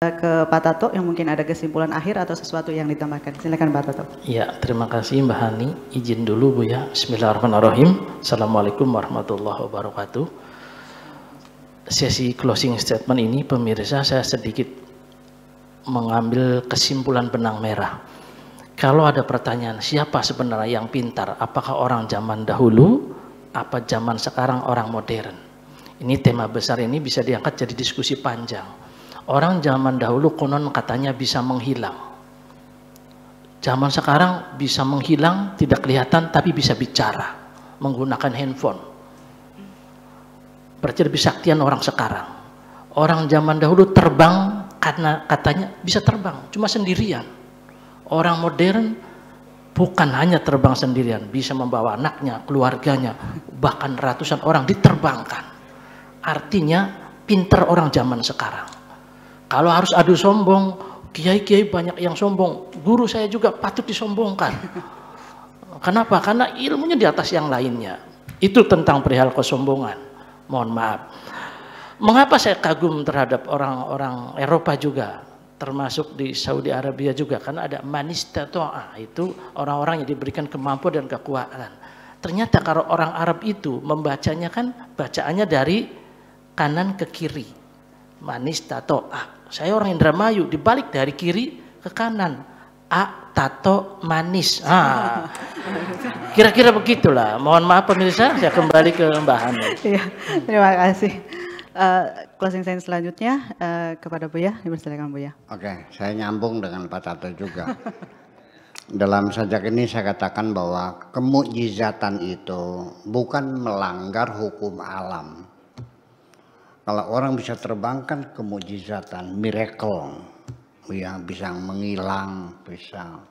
Ke Pak Tato yang mungkin ada kesimpulan akhir atau sesuatu yang ditambahkan. Silakan Pak Tato. Ya, terima kasih Mbak Hani. Izin dulu Bu ya. Bismillahirrahmanirrahim. Assalamualaikum warahmatullahi wabarakatuh. Sesi closing statement ini pemirsa saya sedikit mengambil kesimpulan benang merah. Kalau ada pertanyaan siapa sebenarnya yang pintar, apakah orang zaman dahulu, apa zaman sekarang orang modern? Ini tema besar ini bisa diangkat jadi diskusi panjang. Orang zaman dahulu konon katanya bisa menghilang. Zaman sekarang bisa menghilang, tidak kelihatan, tapi bisa bicara menggunakan handphone. Berarti lebih saktian orang sekarang. Orang zaman dahulu terbang karena katanya bisa terbang, cuma sendirian. Orang modern bukan hanya terbang sendirian, bisa membawa anaknya, keluarganya, bahkan ratusan orang diterbangkan. Artinya pinter orang zaman sekarang. Kalau harus adu sombong, kiai-kiai banyak yang sombong. Guru saya juga patut disombongkan. Kenapa? Karena ilmunya di atas yang lainnya. Itu tentang perihal kesombongan. Mohon maaf. Mengapa saya kagum terhadap orang-orang Eropa juga, termasuk di Saudi Arabia juga, karena ada manista to'a, itu orang-orang yang diberikan kemampuan dan kekuatan. Ternyata kalau orang Arab itu membacanya kan bacaannya dari kanan ke kiri. Manista to'a. Saya orang Indramayu, dibalik dari kiri ke kanan. Tato manis. Kira-kira begitulah. Mohon maaf pemirsa, saya kembali ke Mbak Hani. Iya, terima kasih. Closing statement selanjutnya kepada Buya, dipersilakan Buya. Oke, saya nyambung dengan Pak Tato juga. Dalam sajak ini saya katakan bahwa kemukjizatan itu bukan melanggar hukum alam. Kalau orang bisa terbang kan kemukjizatan, miracle, ya, bisa menghilang, bisa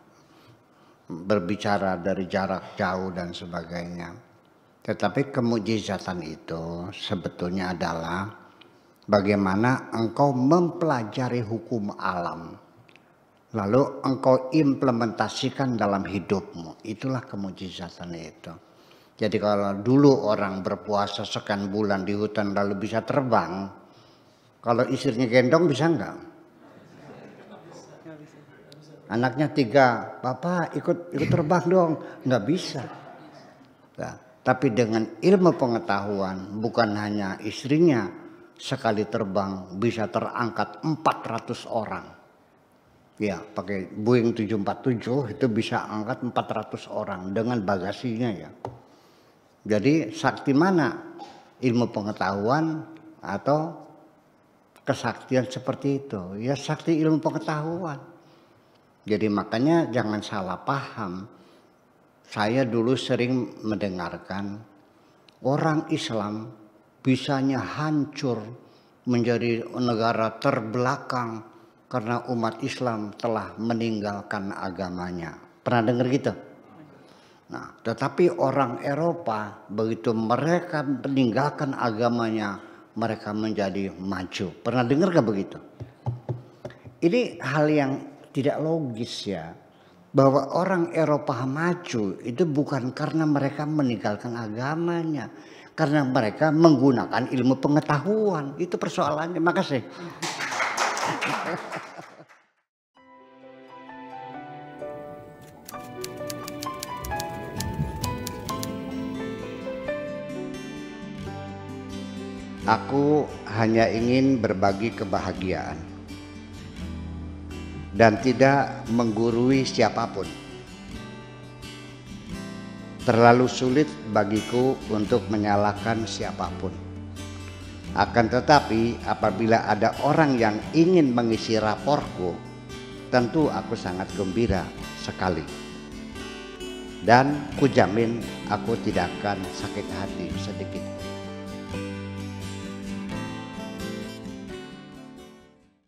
berbicara dari jarak jauh dan sebagainya. Tetapi kemukjizatan itu sebetulnya adalah bagaimana engkau mempelajari hukum alam, lalu engkau implementasikan dalam hidupmu. Itulah kemukjizatan itu. Jadi kalau dulu orang berpuasa sekian bulan di hutan lalu bisa terbang, kalau istrinya gendong bisa enggak? Anaknya 3, Bapak ikut terbang dong, enggak bisa. Nah, tapi dengan ilmu pengetahuan bukan hanya istrinya sekali terbang bisa terangkat 400 orang. Ya, pakai Boeing 747 itu bisa angkat 400 orang dengan bagasinya ya. Jadi sakti mana? Ilmu pengetahuan atau kesaktian seperti itu? Ya sakti ilmu pengetahuan. Jadi makanya jangan salah paham. Saya dulu sering mendengarkan orang Islam bisanya hancur menjadi negara terbelakang karena umat Islam telah meninggalkan agamanya. Pernah dengar gitu? Nah, tetapi orang Eropa begitu mereka meninggalkan agamanya, mereka menjadi maju. Pernah dengar gak begitu? Ini hal yang tidak logis ya. Bahwa orang Eropa maju itu bukan karena mereka meninggalkan agamanya. Karena mereka menggunakan ilmu pengetahuan. Itu persoalannya. Makasih. Aku hanya ingin berbagi kebahagiaan dan tidak menggurui siapapun. Terlalu sulit bagiku untuk menyalahkan siapapun. Akan tetapi apabila ada orang yang ingin mengisi raporku, tentu aku sangat gembira sekali. Dan kujamin aku tidak akan sakit hati sedikit.